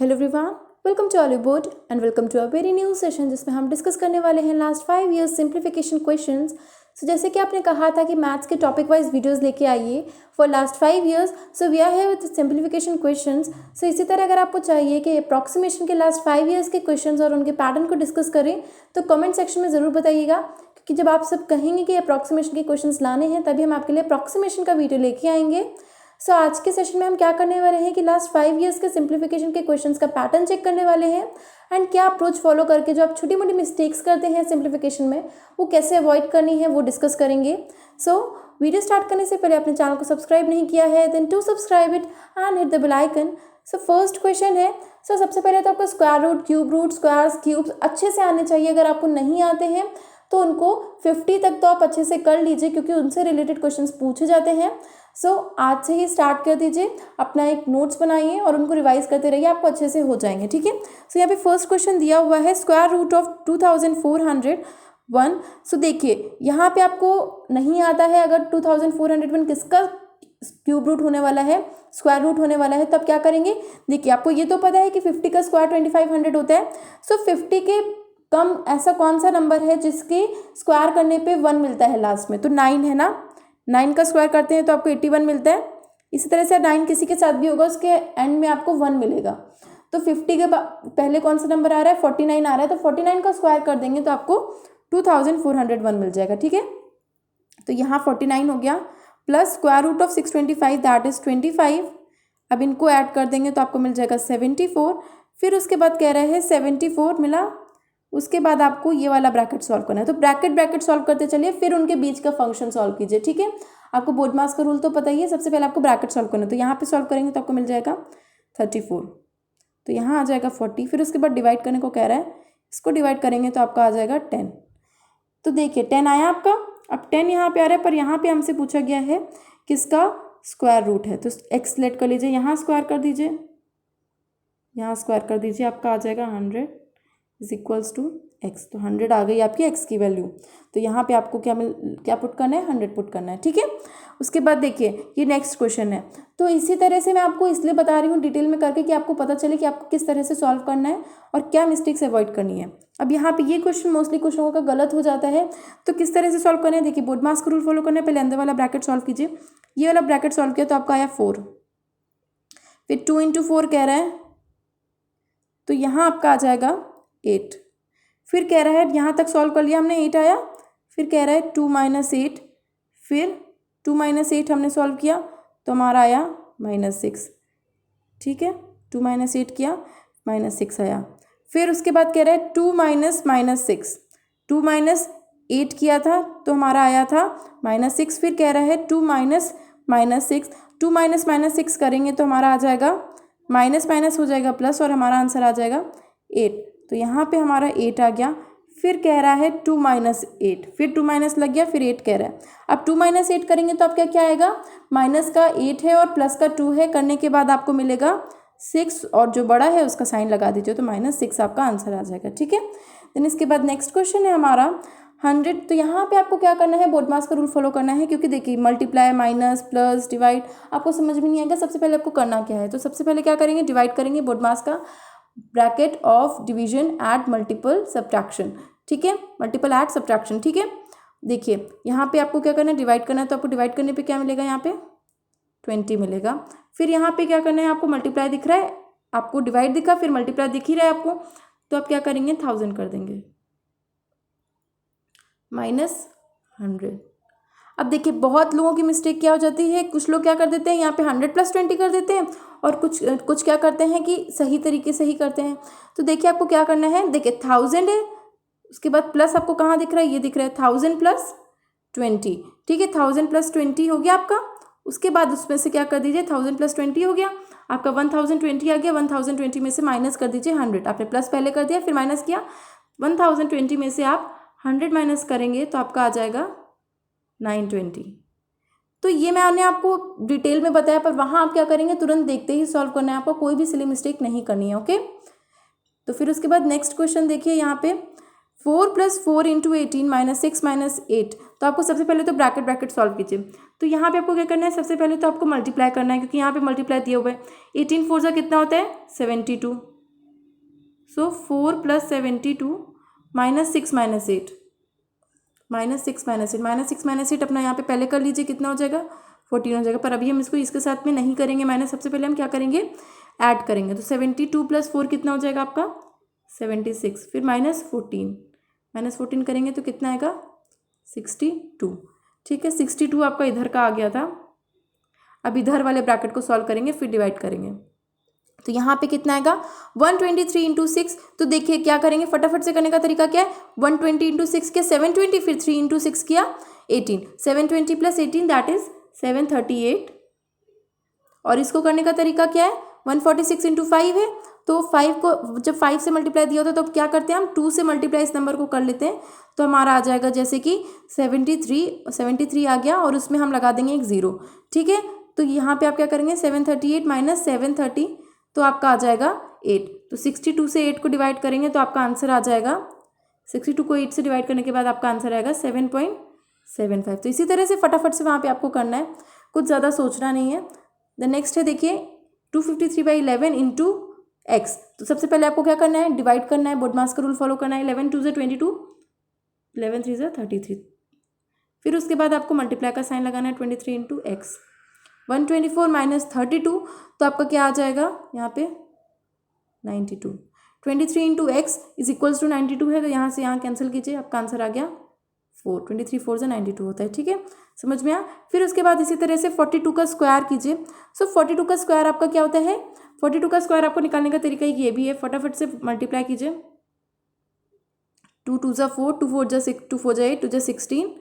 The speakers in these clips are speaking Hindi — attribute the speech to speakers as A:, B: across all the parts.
A: Hello everyone, welcome to Ollywood and welcome to a very new session जिसमें हम डिस्कस करने वाले हैं last 5 years simplification questions. So जैसे कि आपने कहा था कि मैथ्स के टॉपिक वाइज वीडियोस लेके आइए for last 5 years, so we are here with simplification questions. So इसी तरह अगर आपको चाहिए कि अप्रॉक्सीमेशन के लास्ट 5 इयर्स के क्वेश्चंस और उनके पैटर्न को डिस्कस करें तो कमेंट सेक्शन में ज़रूर बताइएगा, क्योंकि जब आप सब कहेंगे कि अप्रॉक्सीमेशन के क्वेश्चंस लाने हैं तभी हम आपके लिए अप्रॉक्सीमेशन का वीडियो लेके आएंगे। सो आज के सेशन में हम क्या करने वाले हैं कि लास्ट 5 इयर्स के सिंप्लीफिकेशन के क्वेश्चंस का पैटर्न चेक करने वाले हैं एंड क्या अप्रोच फॉलो करके जो आप छोटी मोटी मिस्टेक्स करते हैं सिंप्लीफिकेशन में वो कैसे अवॉइड करनी है वो डिस्कस करेंगे। सो वीडियो स्टार्ट करने से पहले अपने चैनल को सब्सक्राइब नहीं किया है then to subscribe it and hit the bell icon. So first question है, सबसे पहले तो आपको square root, cube root, squares, cubes अच्छे से आने चाहिए। अगर आपको नहीं आते हैं तो उनको 50 तक तो आप अच्छे से कर लीजिए, क्योंकि उनसे रिलेटेड क्वेश्चंस पूछे जाते हैं। सो आज से ही स्टार्ट कर दीजिए, अपना एक नोट्स बनाइए और उनको रिवाइज करते रहिए, आपको अच्छे से हो जाएंगे। ठीक है। सो यहाँ पे फर्स्ट क्वेश्चन दिया हुआ है स्क्वायर रूट ऑफ 2401। सो देखिए यहाँ पे आपको नहीं आता है, अगर 2401 किसका क्यूब रूट होने वाला है, स्क्वायर रूट होने वाला है, तब क्या करेंगे। देखिए आपको ये तो पता है कि 50 का स्क्वायर 2500 होता है। सो 50 के कम ऐसा कौन सा नंबर है जिसके स्क्वायर करने पे 1 मिलता है लास्ट में, तो 9 है ना। 9 का स्क्वायर करते हैं तो आपको 81 मिलता है। इसी तरह से 9 किसी के साथ भी होगा उसके एंड में आपको 1 मिलेगा। तो 50 के पहले कौन सा नंबर आ रहा है, 49 आ रहा है, तो 49 का स्क्वायर कर देंगे तो आपको 2401 मिल जाएगा। ठीक है। तो यहाँ 49 हो गया plus square root of 625 that is 25। अब इनको ऐड कर देंगे तो आपको मिल जाएगा 74। फिर उसके बाद कह रहे हैं 74 मिला, उसके बाद आपको ये वाला ब्रैकेट सॉल्व करना है। तो ब्रैकेट सॉल्व करते चलिए, फिर उनके बीच का फंक्शन सॉल्व कीजिए। ठीक है। आपको बोर्डमास का रूल तो पता ही है, सबसे पहले आपको ब्रैकेट सॉल्व करना है। तो यहाँ पे सॉल्व करेंगे तो आपको मिल जाएगा 34, तो यहाँ आ जाएगा 40। फिर उसके बाद डिवाइड करने को कह रहा है, इसको डिवाइड करेंगे तो आपका आ जाएगा 10। तो देखिए 10 आया आपका। अब 10 यहाँ पे आ रहा है, पर यहाँ पे हमसे पूछा गया है किसका स्क्वायर रूट है, तो एक्स लेट कर लीजिए, यहाँ स्क्वायर कर दीजिए, यहाँ स्क्वायर कर दीजिए, आपका आ जाएगा 100 इज इक्वल्स टू एक्स। तो 100 आ गई आपकी एक्स की वैल्यू। तो यहाँ पे आपको क्या पुट करना है, 100 पुट करना है। ठीक है। उसके बाद देखिए ये नेक्स्ट क्वेश्चन है। तो इसी तरह से मैं आपको इसलिए बता रही हूँ डिटेल में करके कि आपको पता चले कि आपको किस तरह से सॉल्व करना है और क्या मिस्टेक्स अवॉइड करनी है। अब यहाँ पे ये क्वेश्चन मोस्टली कुछ लोगों का गलत हो जाता है, तो किस तरह से सॉल्व करना है। देखिए बोर्डमास का रूल फॉलो करना है, पहले अंदर वाला ब्रैकेट सॉल्व कीजिए। ये वाला ब्रैकेट सॉल्व किया तो आपका आया 4, फिर 2 × 4 कह रहा है, तो यहाँ आपका आ जाएगा 8। फिर कह रहा है यहाँ तक सॉल्व कर लिया हमने, 8 आया। फिर कह रहा है 2 - 8, फिर 2 - 8 हमने सॉल्व किया तो हमारा आया -6। ठीक है। 2 - 8 किया, -6 आया। फिर उसके बाद कह रहा है 2 - -6, 2 - 8 किया था तो हमारा आया था -6। फिर कह रहा है 2 - -6, 2 - -6 करेंगे तो हमारा आ जाएगा माइनस हो जाएगा प्लस, और हमारा आंसर आ जाएगा 8। तो यहाँ पे हमारा 8 आ गया। फिर कह रहा है 2 - 8, फिर 2 माइनस लग गया, फिर 8 कह रहा है। अब 2 - 8 करेंगे तो आपका क्या आएगा, माइनस का 8 है और प्लस का 2 है, करने के बाद आपको मिलेगा 6, और जो बड़ा है उसका साइन लगा दीजिए, तो -6 आपका आंसर आ जाएगा। ठीक है। देन इसके बाद नेक्स्ट क्वेश्चन है हमारा 100। तो यहाँ पे आपको क्या करना है, बोर्डमास का रूल फॉलो करना है, क्योंकि देखिए मल्टीप्लाई, माइनस, प्लस, डिवाइड आपको समझ में नहीं आएगा। सबसे पहले आपको करना क्या है, तो सबसे पहले क्या करेंगे, डिवाइड करेंगे, बोर्डमास का bracket of division at multiple subtraction. ठीक है, मल्टीपल एट सब्ट्रैक्शन। ठीक है। देखिए यहाँ पे आपको क्या करना है, डिवाइड करना है, तो आपको डिवाइड करने पे क्या मिलेगा, यहाँ पे 20 मिलेगा। फिर यहाँ पे क्या करना है, आपको मल्टीप्लाई दिख रहा है, आपको डिवाइड दिखा, फिर मल्टीप्लाई दिख ही रहा है आपको, तो आप क्या करेंगे, 1000 कर देंगे, -100। अब देखिए बहुत लोगों की मिस्टेक क्या हो जाती है, कुछ लोग क्या कर देते हैं, यहाँ पे 100 + 20 कर देते हैं, और कुछ क्या करते हैं कि सही तरीके से ही करते हैं। तो देखिए आपको क्या करना है, देखिए 1000 है, उसके बाद प्लस आपको कहाँ दिख रहा है, ये दिख रहा है 1000 + 20। ठीक है, 1000 + 20 हो गया आपका। उसके बाद उसमें से क्या कर दीजिए, 1000 + 20 हो गया आपका, 1020 आ गया। 1020 में से माइनस कर दीजिए 100। आपने प्लस पहले कर दिया, फिर माइनस किया, 1020 में से आप 100 माइनस करेंगे तो आपका आ जाएगा 920। तो ये मैंने आपको डिटेल में बताया, पर वहाँ आप क्या करेंगे, तुरंत देखते ही सॉल्व करना है आपको, कोई भी सिली मिस्टेक नहीं करनी है। ओके। तो फिर उसके बाद नेक्स्ट क्वेश्चन देखिए, यहाँ पे 4 + 4 × 18 -6 - 8। तो आपको सबसे पहले तो ब्रैकेट सॉल्व कीजिए। तो यहाँ पे आपको क्या करना है, सबसे पहले तो आपको मल्टीप्लाई करना है, क्योंकि यहाँ पे मल्टीप्लाई दिया हुआ है। 18 × 4 कितना होता है, 72। सो 4 + 72 -6 - 8 -6 - 8 -6 - 8 अपना यहाँ पे पहले कर लीजिए, कितना हो जाएगा 14 हो जाएगा। पर अभी हम इसको इसके साथ में नहीं करेंगे माइनस, सबसे पहले हम क्या करेंगे ऐड करेंगे। तो 72 + 4 कितना हो जाएगा आपका 76, फिर -14 करेंगे तो कितना आएगा 62। ठीक है, 62 आपका इधर का आ गया था। अब इधर वाले ब्रैकेट को सॉल्व करेंगे, फिर डिवाइड करेंगे। तो यहाँ पे कितना आएगा 123 × 6। तो देखिए क्या करेंगे, फटाफट से करने का तरीका क्या है, 120 × 6 किया 720, फिर 3 × 6 किया 18, 720 + 18 दैट इज 738। और इसको करने का तरीका क्या है, 146 × 5 है, तो 5 को जब 5 से मल्टीप्लाई दिया होता है तो क्या करते हैं हम 2 से मल्टीप्लाई इस नंबर को कर लेते हैं। तो हमारा आ जाएगा जैसे कि 73 आ गया, और उसमें हम लगा देंगे एक 0। ठीक है, तो यहाँ पे आप क्या करेंगे 738 - 730, तो आपका आ जाएगा 8। तो 62 से 8 को डिवाइड करेंगे तो आपका आंसर आ जाएगा, 62 को 8 से डिवाइड करने के बाद आपका आंसर आएगा 7.75। तो इसी तरह से फटाफट से वहाँ पे आपको करना है, कुछ ज़्यादा सोचना नहीं है। द नेक्स्ट है देखिए 253/11 × x। तो सबसे पहले आपको क्या करना है, डिवाइड करना है, बोडमास का रूल फॉलो करना है। 11 × 2 = 22, 11 × 3 = 33। फिर उसके बाद आपको मल्टीप्लाई का साइन लगाना है 23 × x। 124 - 32, तो आपका क्या आ जाएगा यहाँ पे 92। 23 × x = 92 है, तो यहाँ से यहाँ कैंसिल कीजिए, आपका आंसर आ गया 4। 23 4 = 92 होता है। ठीक है, समझ में आया। फिर उसके बाद इसी तरह से 42 का स्क्वायर कीजिए। सो 42 का स्क्वायर आपका क्या होता है, 42 का स्क्वायर आपको निकालने का तरीका ये भी है, फटाफट से मल्टीप्लाई कीजिए। 2 × 2 = 4, 2 × 4 = 6, 2 × 4 = 8, 2 × 16,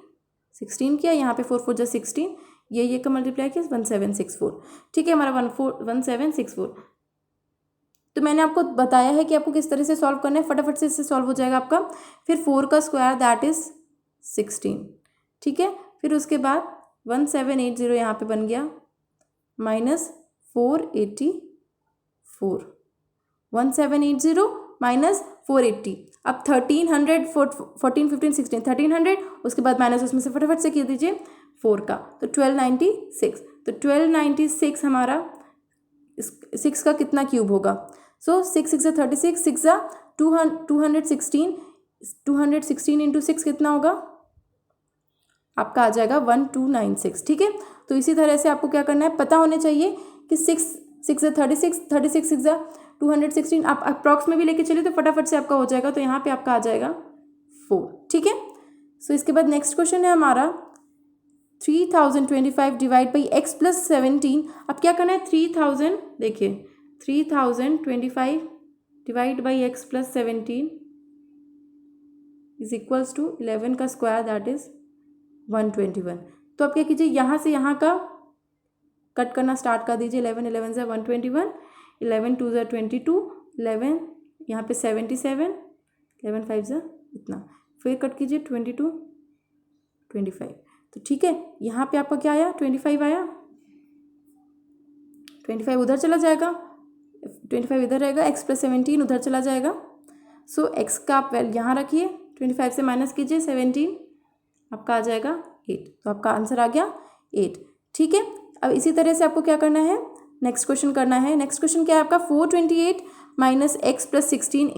A: 16 किया, यहाँ पे 4 × 4 = 16, ये का मल्टीप्लाई किया 1764। ठीक है, हमारा 1764। तो मैंने आपको बताया है कि आपको किस तरह से सॉल्व करना है, फटाफट से इससे सॉल्व हो जाएगा आपका। फिर 4 का स्क्वायर दैट इज 16। ठीक है, फिर उसके बाद 1780 यहाँ पे बन गया -484, 1780 - 480। अब 1300, 14 15 16 1300, उसके बाद माइनस उसमें से फटाफट से कर दीजिए 4 का, तो 1296। तो 1296 हमारा 6 का कितना क्यूब होगा। सो 6 × 6 = 36, 6 × 216, 216 × 6 कितना होगा आपका आ जाएगा 1296। ठीक है, तो इसी तरह से आपको क्या करना है, पता होने चाहिए कि 6 × 36, 36 6 × 216, आप अप्रॉक्स में भी लेके चलिए तो फटाफट से आपका हो जाएगा। तो यहाँ पे आपका आ जाएगा 4। ठीक है, सो इसके बाद नेक्स्ट क्वेश्चन है हमारा 3025 / x + 17। अब क्या करना है 3000, देखिए 3025 / x + 17 = 11 का स्क्वायर दैट इज 121। तो आप क्या कीजिए, यहाँ से यहाँ का कट करना स्टार्ट कर दीजिए। 11 11 = 121, 11 2 = 22, 11 यहाँ पे 77, 11 5 = इतना, फिर कट कीजिए 22 25। तो ठीक है, यहाँ पे आपका क्या आया 25 आया, 25 उधर चला जाएगा, 25 इधर रहेगा, x + 17 उधर चला जाएगा। सो x का आप वैल्यू यहाँ रखिए, 25 से माइनस कीजिए 17, आपका आ जाएगा 8। तो आपका आंसर आ गया 8। ठीक है, अब इसी तरह से आपको क्या करना है, नेक्स्ट क्वेश्चन करना है। नेक्स्ट क्वेश्चन क्या है आपका 428 - x + 16 /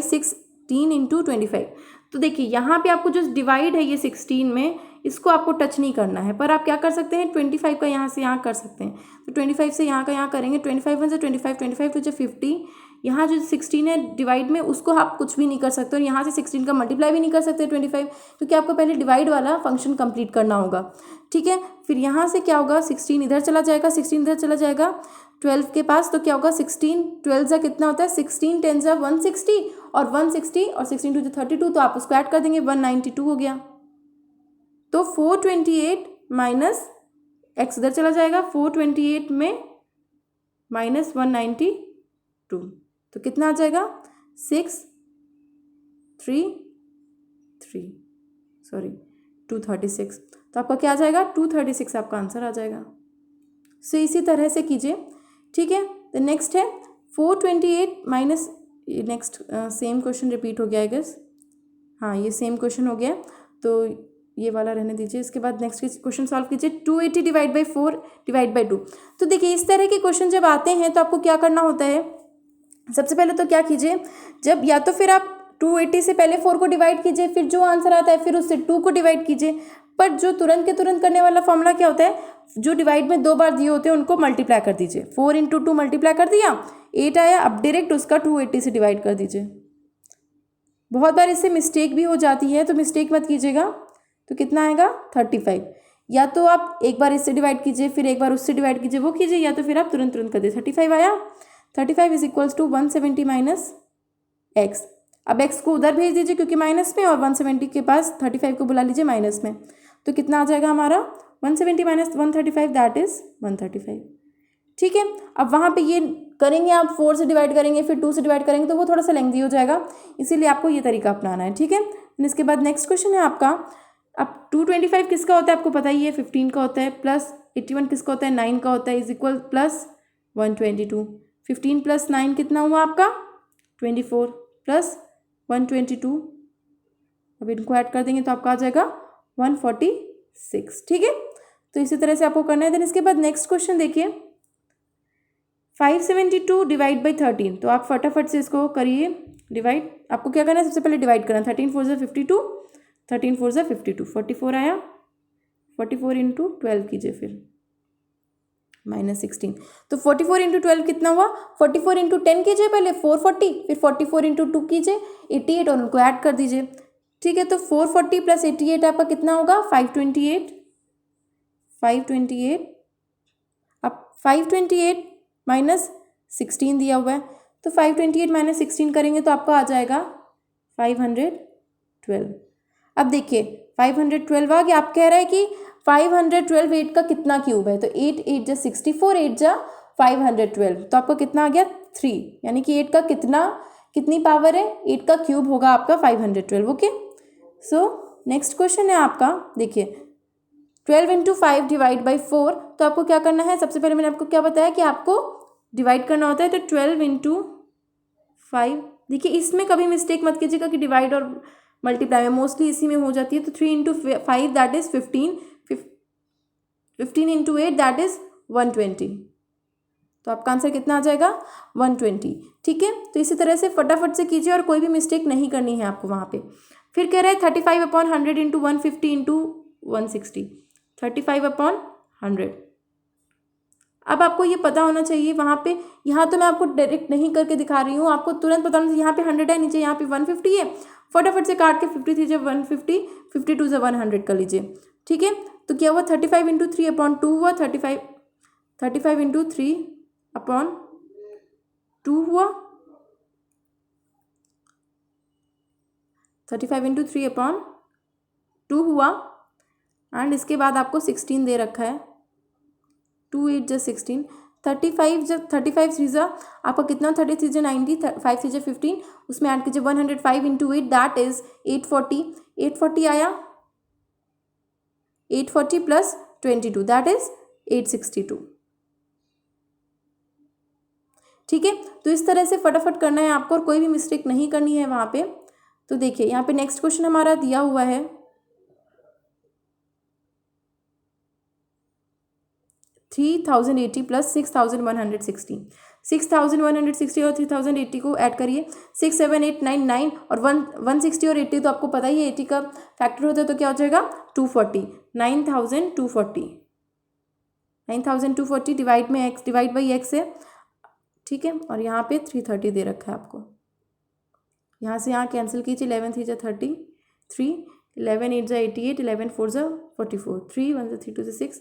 A: 16 × 25। तो देखिए यहाँ पे आपको जो डिवाइड है ये 16 में, इसको आपको टच नहीं करना है, पर आप क्या कर सकते हैं 25 का यहाँ से यहाँ कर सकते हैं। तो 25 से यहाँ का यहाँ करेंगे, 25 1 = 25, 25 2 = 50। यहाँ जो 16 है डिवाइड में, उसको आप कुछ भी नहीं कर सकते, और यहाँ से 16 का मल्टीप्लाई भी नहीं कर सकते 25, क्योंकि आपको पहले डिवाइड वाला फंक्शन कंप्लीट करना होगा। ठीक है, फिर यहाँ से क्या होगा 16 इधर चला जाएगा, 16 इधर चला जाएगा 12 के पास, तो क्या होगा 16 12 सा कितना होता है 16 10 सा 160, और 160 और 16 2 = 32, तो आप उसको ऐड कर देंगे 192 हो गया। तो 428 माइनस x इधर चला जाएगा, 428 में -192, तो कितना आ जाएगा 236। तो आपका क्या आ जाएगा 236, आपका आंसर आ जाएगा। सो इसी तरह से कीजिए। ठीक है, तो नेक्स्ट है 428 minus, next same question repeat हो गया है गेस, हाँ ये सेम क्वेश्चन हो गया, तो ये वाला रहने दीजिए। इसके बाद नेक्स्ट क्वेश्चन सॉल्व कीजिए 280 / 4 / 2। तो देखिए इस तरह के क्वेश्चन जब आते हैं तो आपको क्या करना होता है, सबसे पहले तो क्या कीजिए, जब या तो फिर आप 280 से पहले 4 को डिवाइड कीजिए, फिर जो आंसर आता है फिर उससे 2 को डिवाइड कीजिए। पर जो तुरंत के तुरंत करने वाला फॉर्मूला क्या होता है, जो डिवाइड में 2 बार दिए होते हैं उनको मल्टीप्लाई कर दीजिए। 4 × 2 मल्टीप्लाई कर दिया, 8 आया, अब डायरेक्ट उसका 280 से डिवाइड कर दीजिए। बहुत बार इससे मिस्टेक भी हो जाती है, तो मिस्टेक मत कीजिएगा। तो कितना आएगा 35। या तो आप एक बार इससे डिवाइड कीजिए, फिर एक बार उससे डिवाइड कीजिए, वो कीजिए, या तो फिर आप तुरंत तुरंत कर दीजिए। 35 आया, 35 is equals to 170 minus x. अब एक्स को उधर भेज दीजिए क्योंकि माइनस में, और 170 के पास 35 को बुला लीजिए माइनस में। तो कितना आ जाएगा हमारा 170 माइनस 135, दैट इज 135। ठीक है, अब वहाँ पे ये करेंगे आप 4 से डिवाइड करेंगे, फिर 2 से डिवाइड करेंगे, तो वो थोड़ा सा लेंथी हो जाएगा, इसीलिए आपको ये तरीका अपनाना है। ठीक है, इसके बाद नेक्स्ट क्वेश्चन है आपका, अब 225 किसका होता है आपको पता ही है, 15 का होता है, प्लस 81 किसका होता है, 9 का होता है, इज इक्वल प्लस 122। 15 + 9 कितना हुआ आपका 24, प्लस 122, अब इनको ऐड कर देंगे तो आपका आ जाएगा 146। ठीक है, तो इसी तरह से आपको करना है। देन इसके बाद नेक्स्ट क्वेश्चन देखिए, 572 डिवाइड बाई 13। तो आप फटाफट से इसको करिए डिवाइड। आपको क्या करना है, सबसे पहले डिवाइड करना, 13 × 4 = 52, 13 × 4 = 52, 44 आया, 44 × 12 कीजिए, फिर -16। तो 44 × 12 कितना हुआ, 44 × 10 कीजिए पहले 440, फिर 44 × 2 कीजिए 88, और उनको ऐड कर दीजिए। ठीक है, तो 440 + 88 आपका कितना होगा 528, 528। अब 528 माइनस 16 दिया हुआ है, तो 528 माइनस 16 करेंगे तो आपका आ जाएगा 512। अब देखिए 512 आ गया। आप कह रहे हैं कि 512 8 का कितना क्यूब है, तो 8 8 = 64, 8 × 512, तो आपका कितना आ गया 3, यानी कि 8 का कितनी पावर है, 8 का क्यूब होगा आपका 512। ओके, सो नेक्स्ट क्वेश्चन है आपका, देखिए 12 × 5 डिवाइड बाई 4। तो आपको क्या करना है, सबसे पहले मैंने आपको क्या बताया कि आपको डिवाइड करना होता है, तो 12 × 5, देखिए इसमें कभी मिस्टेक मत कीजिएगा कि डिवाइड और मल्टीप्लाई में, मोस्टली इसी में हो जाती है। तो 3 × 5 दैट इज 15, 15 × 8 दैट इज 120, तो आपका आंसर कितना आ जाएगा 120। ठीक है, तो इसी तरह से फटाफट से कीजिए और कोई भी मिस्टेक नहीं करनी है आपको वहाँ पे। फिर कह रहे हैं 35/100 × 150 × 160, 35/100। अब आपको ये पता होना चाहिए वहाँ पे, यहाँ तो मैं आपको डायरेक्ट नहीं करके दिखा रही हूँ, आपको तुरंत पता होना चाहिए। यहाँ पे 100 है, नीचे यहाँ पे 150 है, फटाफट से काट के 53 × 150, 52 × 100 कर लीजिए। ठीक है, तो क्या हुआ 35 × 3/2 हुआ, 35 × 3/2 हुआ, 35 × 3/2 हुआ, एंड इसके बाद आपको 16 दे रखा है, 2 8 × 16, 35 जब 35 3 आपका कितना, 33 × 90, 5 3 × 15, उसमें ऐड कीजिए 105 × 8 दैट इज 840, 840 आया, 840 + 22 दैट इज 862। ठीक है, तो इस तरह से फटाफट करना है आपको और कोई भी मिस्टेक नहीं करनी है वहाँ पे। तो देखिए यहाँ पे नेक्स्ट क्वेश्चन हमारा दिया हुआ है, 3080 + 6160, 6160 और 3080 को ऐड करिए, 6 7 8 9 9 और 160 और 80, तो आपको पता ही है 80 का फैक्टर होता है, तो क्या हो जाएगा 240, 9240, 9240 डिवाइड में x, डिवाइड बाई x है। ठीक है, और यहाँ पे 330 दे रखा है आपको, यहाँ से यहाँ कैंसिल कीजिए, 11 3 × 33, 11 8 × 88, 11 4 × 44, 3 1 × 3 2 × 6,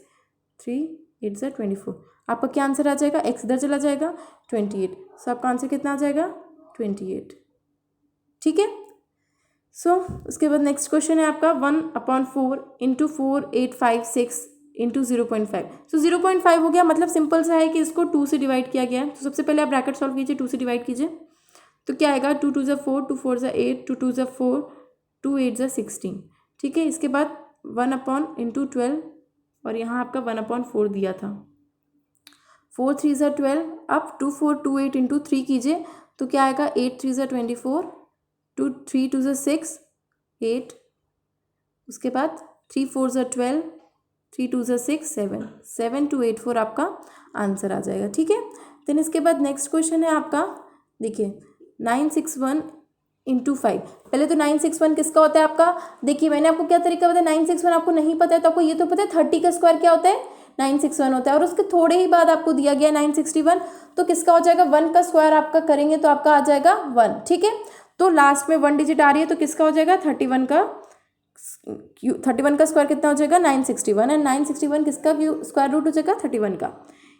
A: 3 8 × 24, आपका क्या आंसर आ जाएगा, x इधर चला जाएगा 28, सो आपका आंसर कितना आ जाएगा 28। ठीक है, सो उसके बाद नेक्स्ट क्वेश्चन है आपका 1/4 × 4856 × 0.5। सो 0.5 हो गया, मतलब सिंपल सा है कि इसको 2 से डिवाइड किया गया है। तो सबसे पहले आप ब्रैकेट सॉल्व कीजिए, 2 से डिवाइड कीजिए, तो क्या आएगा 2 2 = 4, 2 4 = 8, 2 2 = 4, 2 8 = 16। ठीक है, इसके बाद 1/12, और यहाँ आपका 1/4 दिया था, 4 3 = 12, अब 2 4 2 8 × 3 कीजिए, तो क्या आएगा 8 3 = 24, 2 3 2 = 6 8, उसके बाद 3 4 = 12, 3 2 = 6 7, 7 2 8 4 आपका आंसर आ जाएगा। ठीक है, देन इसके बाद नेक्स्ट क्वेश्चन है आपका देखिए 961 इंटू 5, पहले तो 961 किसका होता है आपका, देखिए मैंने आपको क्या तरीका बताया, 961 आपको नहीं पता है तो आपको ये तो पता है 30 का स्क्वायर क्या होता है 961 होता है, और उसके थोड़े ही बाद आपको दिया गया 961, तो किसका हो जाएगा 1 का स्क्वायर आपका करेंगे तो आपका आ जाएगा 1, ठीक है। तो लास्ट में 1 डिजिट आ रही है तो किसका हो जाएगा 31 का, 31 का स्क्वायर कितना हो जाएगा 961, एंड 961 किसका स्क्वायर रूट हो जाएगा 31 का,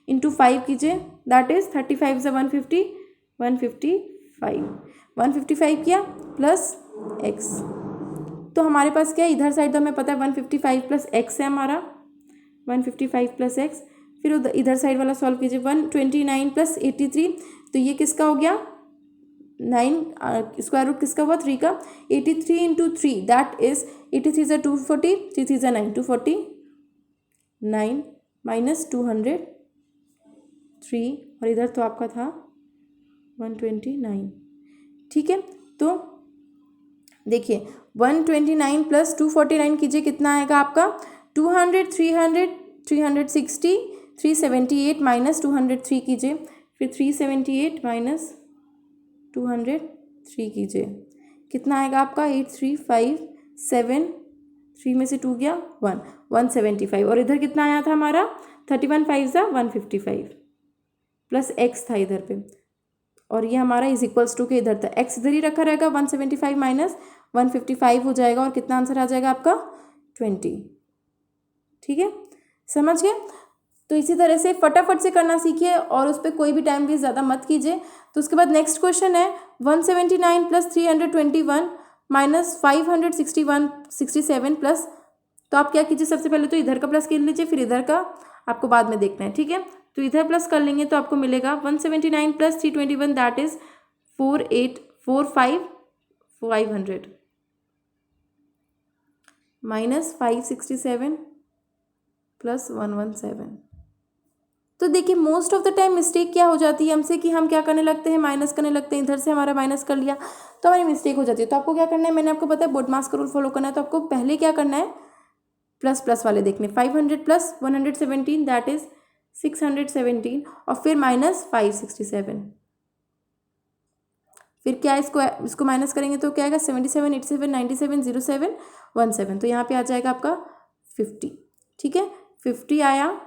A: इंटू 5 कीजिए, दैट इज 35 से 150, 155 किया प्लस x, तो हमारे पास क्या है इधर साइड तो हमें पता है 155 प्लस x है हमारा, 155 प्लस x, फिर इधर साइड वाला सॉल्व कीजिए 129 प्लस 83, तो ये किसका हो गया 9 स्क्वायर रूट किसका हुआ 3 का, 83 इंटू 3 दैट इज 83 से 240, 3 से 9 240, 9 माइनस 203, और इधर तो आपका था 129, ठीक है। तो देखिए 129 प्लस 249 कीजिए कितना आएगा आपका 200, 300, 360, 378 माइनस 203 कीजिए, फिर 378 माइनस 203 कीजिए, कितना आएगा आपका 8357, 3 में से 2 गया 1, 175, और इधर कितना आया था हमारा 31 5 सा 155 प्लस x था इधर पे, और ये हमारा इज इक्वल्स टू के इधर था, x इधर ही रखा रहेगा 175 माइनस 155 हो जाएगा, और कितना आंसर आ जाएगा आपका 20, ठीक है, समझ गए। तो इसी तरह से फटाफट से करना सीखिए और उस पर कोई भी टाइम वेस्ट ज़्यादा मत कीजिए। तो उसके बाद नेक्स्ट क्वेश्चन है 179 प्लस 321 माइनस 567 प्लस, तो आप क्या कीजिए सबसे पहले तो इधर का प्लस कर लीजिए, फिर इधर का आपको बाद में देखना है, ठीक है। तो इधर प्लस कर लेंगे तो आपको मिलेगा 179 plus 321 that is 500 minus 567 plus 117। तो देखिए most of the time mistake क्या हो जाती है हमसे कि हम क्या करने लगते हैं माइनस करने लगते हैं, इधर से हमारा माइनस कर लिया तो हमारी मिस्टेक हो जाती है। तो आपको क्या करना है, मैंने आपको बताया बोडमास का रूल फॉलो करना है, तो आपको पहले क्या करना है प्लस प्लस वाले देखने, 500 प्लस 117 दैट इज 617, और फिर माइनस 567, फिर क्या इसको माइनस करेंगे तो क्या आएगा 77 87 97 07 17, तो यहाँ पे आ जाएगा आपका 50, ठीक है 50 आया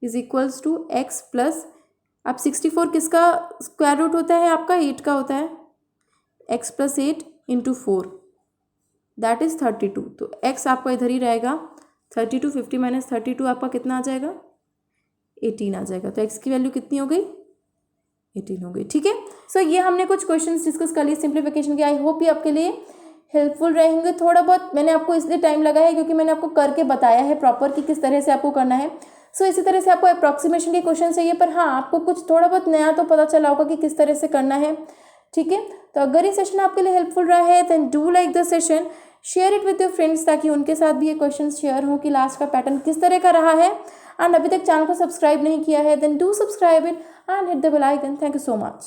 A: is equals to x plus, अब 64 किसका स्क्वायर रूट होता है आपका 8 का होता है, x plus 8 into 4 that is 32, तो x आपका इधर ही रहेगा 32, 50 माइनस 32 आपका कितना आ जाएगा 18 आ जाएगा, तो x की वैल्यू कितनी हो गई 18 हो गई, ठीक है। सो ये हमने कुछ क्वेश्चंस डिस्कस कर लिए सिंप्लीफिकेशन के, आई होप ये आपके लिए हेल्पफुल रहेंगे। थोड़ा बहुत मैंने आपको इसलिए टाइम लगाया है क्योंकि मैंने आपको करके बताया है प्रॉपर कि किस तरह से आपको करना है। सो इसी तरह से आपको अप्रॉक्सीमेशन के क्वेश्चन चाहिए, पर हाँ आपको कुछ थोड़ा बहुत नया तो पता चला होगा कि किस तरह से करना है, ठीक है। तो अगर ये सेशन आपके लिए हेल्पफुल रहा है then do like the session, share it with your friends ताकि उनके साथ भी ये क्वेश्चन शेयर हो कि लास्ट का पैटर्न किस तरह का रहा है। एंड अभी तक चैनल को सब्सक्राइब नहीं किया है then do subscribe it and hit the bell icon. Thank you so much.